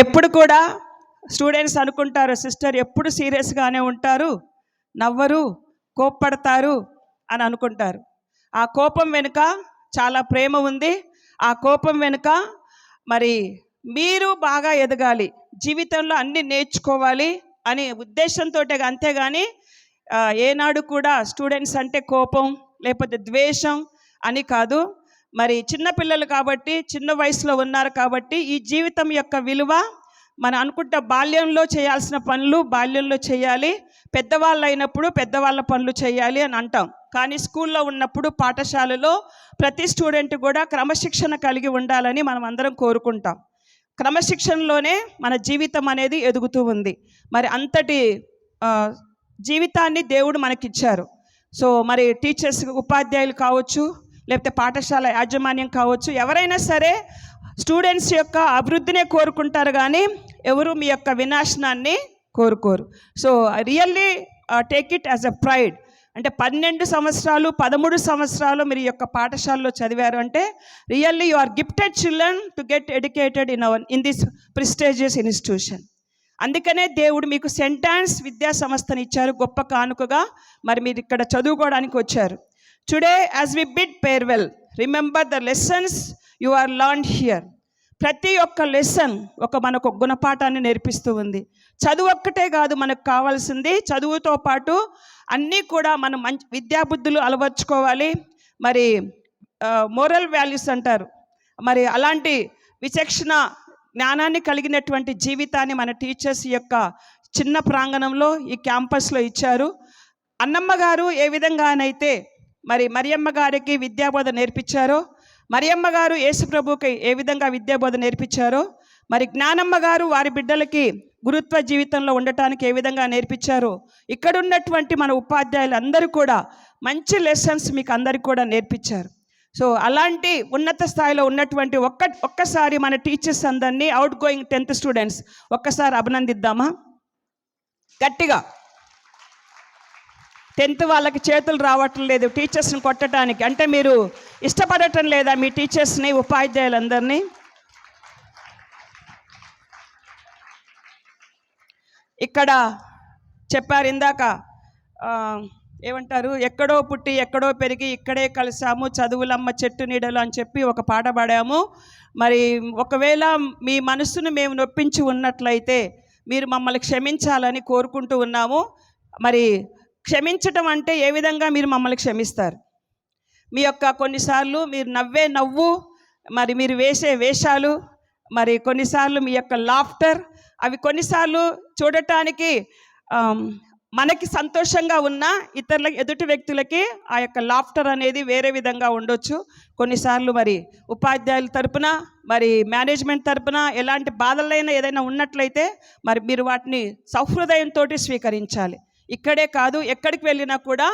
ఎప్పుడు కూడా స్టూడెంట్స్ అనుకుంటారు సిస్టర్ ఎప్పుడు సీరియస్గానే ఉంటారు, నవ్వరు, కోప్పడతారు అని అనుకుంటారు. ఆ కోపం వెనుక చాలా ప్రేమ ఉంది. ఆ కోపం వెనుక మరి మీరు బాగా ఎదగాలి, జీవితంలో అన్నీ నేర్చుకోవాలి అని ఉద్దేశంతో, అంతేగాని ఏనాడు కూడా స్టూడెంట్స్ అంటే కోపం లేకపోతే ద్వేషం అని కాదు. మరి చిన్నపిల్లలు కాబట్టి, చిన్న వయసులో ఉన్నారు కాబట్టి ఈ జీవితం యొక్క విలువ మనం అనుకుంటే బాల్యంలో చేయాల్సిన పనులు బాల్యంలో చేయాలి, పెద్దవాళ్ళు అయినప్పుడు పెద్దవాళ్ళ పనులు చేయాలి అని అంటాం. కానీ స్కూల్లో ఉన్నప్పుడు పాఠశాలలో ప్రతి స్టూడెంట్ కూడా క్రమశిక్షణ కలిగి ఉండాలని మనం అందరం కోరుకుంటాం. క్రమశిక్షణలోనే మన జీవితం అనేది ఎదుగుతూ ఉంది. మరి అంతటి జీవితాన్ని దేవుడు మనకిచ్చారు. సో మరి టీచర్స్, ఉపాధ్యాయులు కావచ్చు, లేకపోతే పాఠశాల యాజమాన్యం కావచ్చు, ఎవరైనా సరే స్టూడెంట్స్ యొక్క అభివృద్ధినే కోరుకుంటారు, కానీ ఎవరు మీ యొక్క వినాశనాన్ని కోరుకోరు. So really take it as a pride. అంటే 12 సంవత్సరాలు 13 సంవత్సరాలు మీరు ఈ యొక్క పాఠశాలలో చదివారు అంటే really you are gifted children to get educated in this prestigious institution. అందుకనే దేవుడు మీకు సెయింట్ ఆన్స్ విద్యా సంస్థను ఇచ్చారు గొప్ప కానుకగా. మరి మీరు ఇక్కడ చదువుకోవడానికి వచ్చారు. Today as we bid farewell, remember the lessons you are learned here. ప్రతి ఒక్క లెసన్ మనకు గుణపాఠాన్ని నేర్పిస్తూ ఉంది. చదువు ఒక్కటే కాదు మనకు కావాల్సింది, చదువుతో పాటు అన్నీ కూడా మనం మంచి విద్యాబుద్ధులు అలవర్చుకోవాలి. మరి మోరల్ వాల్యూస్ అంటారు, మరి అలాంటి విచక్షణ జ్ఞానాన్ని కలిగినటువంటి జీవితాన్ని మన టీచర్స్ యొక్క చిన్న ప్రాంగణంలో ఈ క్యాంపస్లో ఇచ్చారు. అన్నమ్మ గారు ఏ విధంగానైతే మరి మరియమ్మ గారికి విద్యాబోధ నేర్పించారో, మరియమ్మ గారు యేసుప్రభుకి ఏ విధంగా విద్యాబోధ నేర్పించారో, మరి జ్ఞానమ్మ గారు వారి బిడ్డలకి గురుత్వ జీవితంలో ఉండటానికి ఏ విధంగా నేర్పించారో, ఇక్కడ ఉన్నటువంటి మన ఉపాధ్యాయులు అందరూ కూడా మంచి లెసన్స్ మీకు అందరికీ కూడా నేర్పించారు. సో అలాంటి ఉన్నత స్థాయిలో ఉన్నటువంటి ఒక్కసారి మన టీచర్స్ అందరినీ, అవుట్ గోయింగ్ 10th స్టూడెంట్స్ ఒక్కసారి అభినందిద్దామా గట్టిగా. 10th వాళ్ళకి చేతులు రావటం లేదు టీచర్స్ని కొట్టడానికి, అంటే మీరు ఇష్టపడటం లేదా మీ టీచర్స్ని, ఉపాధ్యాయులందరినీ? ఇక్కడ చెప్పారు ఇందాక, ఏమంటారు, ఎక్కడో పుట్టి ఎక్కడో పెరిగి ఇక్కడే కలిసాము చదువులమ్మ చెట్టు నీడలు అని చెప్పి ఒక పాట పాడాము. మరి ఒకవేళ మీ మనసును మేము నొప్పించి ఉన్నట్లయితే మీరు మమ్మల్ని క్షమించాలని కోరుకుంటూ ఉన్నాము. మరి క్షమించటం అంటే ఏ విధంగా మీరు మమ్మల్ని క్షమిస్తారు? మీ యొక్క కొన్నిసార్లు మీరు నవ్వే నవ్వు, మరి మీరు వేసే వేషాలు, మరి కొన్నిసార్లు మీ యొక్క లాఫ్టర్, అవి కొన్నిసార్లు చూడటానికి మనకి సంతోషంగా ఉన్న ఇతరుల ఎదుటి వ్యక్తులకి ఆ యొక్క లాఫ్టర్ అనేది వేరే విధంగా ఉండొచ్చు. కొన్నిసార్లు మరి ఉపాధ్యాయుల తరపున, మరి మేనేజ్మెంట్ తరపున ఎలాంటి బాధలైనా ఏదైనా ఉన్నట్లయితే మరి మీరు వాటిని సౌహృదయంతో స్వీకరించాలి. ఇక్కడే కాదు, ఎక్కడికి వెళ్ళినా కూడా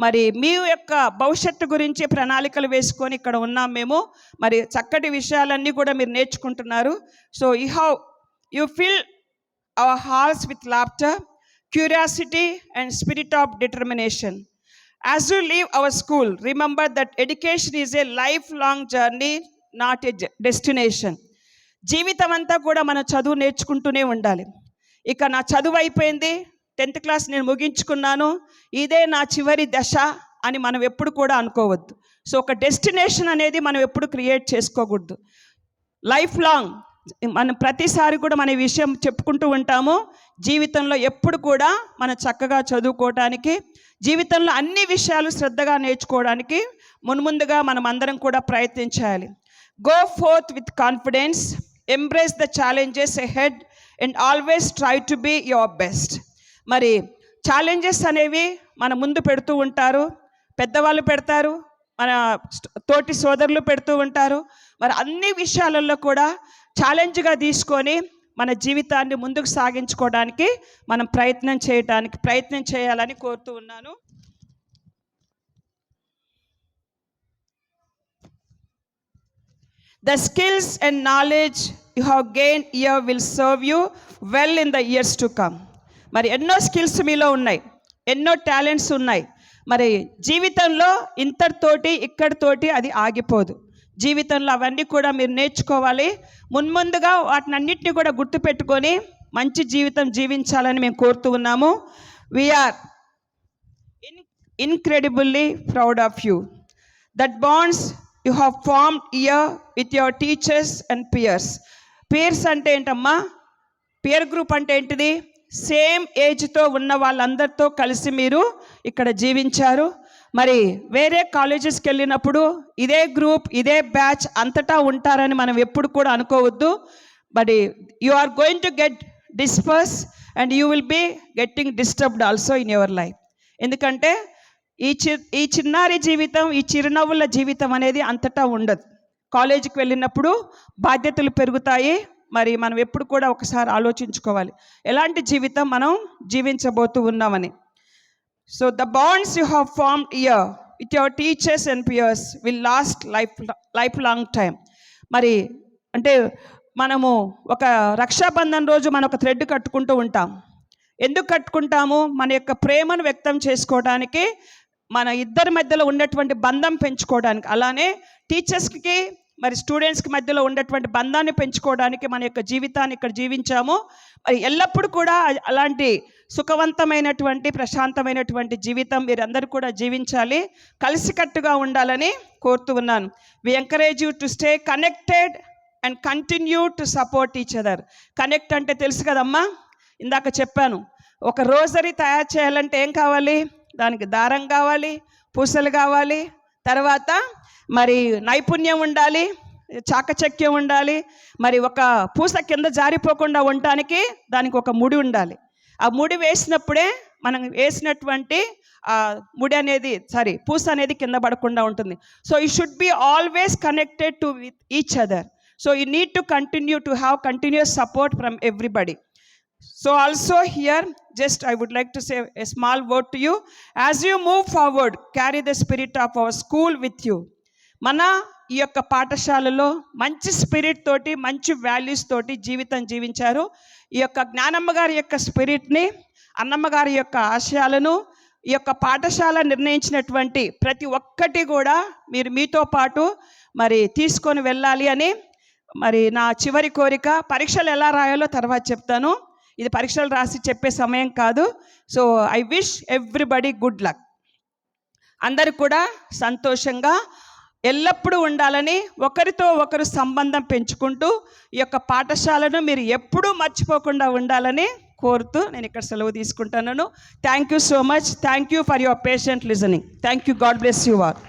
మరి మీ యొక్క భవిష్యత్తు గురించి ప్రణాళికలు వేసుకొని ఇక్కడ ఉన్నాం మేము. మరి చక్కటి విషయాలన్నీ కూడా మీరు నేర్చుకుంటున్నారు. So you fill hour halls with laughter, curiosity and spirit of determination. As you leave our school, remember that education is a lifelong journey, not a destination. జీవితం అంతా కూడా మనం చదువు నేర్చుకుంటూనే ఉండాలి. ఇక నా చదువు అయిపోయింది, 10th క్లాస్ నేను ముగించుకున్నాను, ఇదే నా చివరి దశ అని మనం ఎప్పుడు కూడా అనుకోవద్దు. సో ఒక డెస్టినేషన్ అనేది మనం ఎప్పుడు క్రియేట్ చేసుకోకూడదు. లైఫ్ లాంగ్ మనం ప్రతిసారి కూడా మన విషయం చెప్పుకుంటూ ఉంటాము. జీవితంలో ఎప్పుడు కూడా మనం చక్కగా చదువుకోవడానికి, జీవితంలో అన్ని విషయాలు శ్రద్ధగా నేర్చుకోవడానికి మున్ముందుగా మనం అందరం కూడా ప్రయత్నించాలి. Go forth with confidence, embrace the challenges ahead and always try to be your best. మరి ఛాలెంజెస్ అనేవి మన ముందు పెడుతూ ఉంటారు, పెద్దవాళ్ళు పెడతారు, మన తోటి సోదరులు పెడుతూ ఉంటారు. మరి అన్ని విషయాలలో కూడా ఛాలెంజ్గా తీసుకొని మన జీవితాన్ని ముందుకు సాగించుకోవడానికి మనం ప్రయత్నం చేయాలని కోరుతూ ఉన్నాను. The skills and knowledge you have gained here will serve you well in the years to come. మరి ఎన్నో స్కిల్స్ మీలో ఉన్నాయి, ఎన్నో టాలెంట్స్ ఉన్నాయి. మరి జీవితంలో ఇంతటితోటి ఇక్కడితోటి అది ఆగిపోదు. జీవితంలో అవన్నీ కూడా మీరు నేర్చుకోవాలి. మున్ముందుగా వాటినన్నిటిని కూడా గుర్తుపెట్టుకొని మంచి జీవితం జీవించాలని మేము కోరుతూ ఉన్నాము. We are incredibly proud of you. That bonds you have formed here with your teachers and peers. Peers అంటే ఏంటమ్మా? పియర్ గ్రూప్ అంటే ఏంటిది? సేమ్ ఏజ్తో ఉన్న వాళ్ళందరితో కలిసి మీరు ఇక్కడ జీవించారు. మరి వేరే కాలేజెస్కి వెళ్ళినప్పుడు ఇదే గ్రూప్ ఇదే బ్యాచ్ అంతటా ఉంటారని మనం ఎప్పుడు కూడా అనుకోవద్దు. మరి you are going to get disperse and you will be getting disturbed also in your life. ఎందుకంటే ఈ చిన్నారి జీవితం, ఈ చిరునవ్వుల జీవితం అనేది అంతటా ఉండదు. కాలేజీకి వెళ్ళినప్పుడు బాధ్యతలు పెరుగుతాయి. మరి మనం ఎప్పుడు కూడా ఒకసారి ఆలోచించుకోవాలి ఎలాంటి జీవితం మనం జీవించబోతూ ఉన్నామని. So the bonds you have formed here with your teachers and peers will last life long time. మరి అంటే మనము ఒక రక్షాబంధన్ రోజు మనం ఒక థ్రెడ్ కట్టుకుంటూ ఉంటాం. ఎందుకు కట్టుకుంటాము? మన యొక్క ప్రేమను వ్యక్తం చేసుకోవడానికి, మన ఇద్దరి మధ్యలో ఉన్నటువంటి బంధం పెంచుకోవడానికి. అలానే టీచర్స్కి మరి స్టూడెంట్స్కి మధ్యలో ఉన్నటువంటి బంధాన్ని పెంచుకోవడానికి మన యొక్క జీవితాన్ని ఇక్కడ జీవించాము. మరి ఎల్లప్పుడూ కూడా అలాంటి సుఖవంతమైనటువంటి ప్రశాంతమైనటువంటి జీవితం మీరందరూ కూడా జీవించాలి, కలిసికట్టుగా ఉండాలని కోరుతూ ఉన్నాను. We encourage you to stay connected and continue to support each other. Connect అంటే తెలుసు కదమ్మా, ఇందాక చెప్పాను. ఒక రోజరీ తయారు చేయాలంటే ఏం కావాలి? దానికి దారం కావాలి, పూసలు కావాలి, తర్వాత మరి నైపుణ్యం ఉండాలి, చాకచక్యం ఉండాలి. మరి ఒక పూస కింద జారిపోకుండా ఉండటానికి దానికి ఒక ముడి ఉండాలి. ఆ ముడి వేసినప్పుడే మనం వేసినటువంటి ముడి అనేది పూస అనేది కింద పడకుండా ఉంటుంది. So you should be always connected to with each other. So you need to continue to have continuous support from everybody. So also here, just I would like to say a small word to you. As you move forward, carry the spirit of our school with you. మన ఈ యొక్క పాఠశాలలో మంచి spirit తోటి, మంచి values తోటి జీవితం జీవించారు. ఈ యొక్క జ్ఞానమ్మ గారి యొక్క స్పిరిట్ని, అన్నమ్మ గారి యొక్క ఆశయాలను, ఈ యొక్క పాఠశాల నిర్ణయించినటువంటి ప్రతి ఒక్కటి కూడా మీరు మీతో పాటు మరి తీసుకొని వెళ్ళాలి అని మరి నా చివరి కోరిక. పరీక్షలు ఎలా రాయాలో తర్వాత చెప్తాను, ఇది పరీక్షలు రాసి చెప్పే సమయం కాదు. So I wish everybody good luck. అందరూ కూడా సంతోషంగా ఎల్లప్పుడూ ఉండాలని, ఒకరితో ఒకరు సంబంధం పెంచుకుంటూ ఈ యొక్క పాఠశాలను మీరు ఎప్పుడూ మర్చిపోకుండా ఉండాలని కోరుతూ నేను ఇక్కడ సెలవు తీసుకుంటున్నాను. Thank you so much. Thank you for your patient listening. Thank you. God bless you all.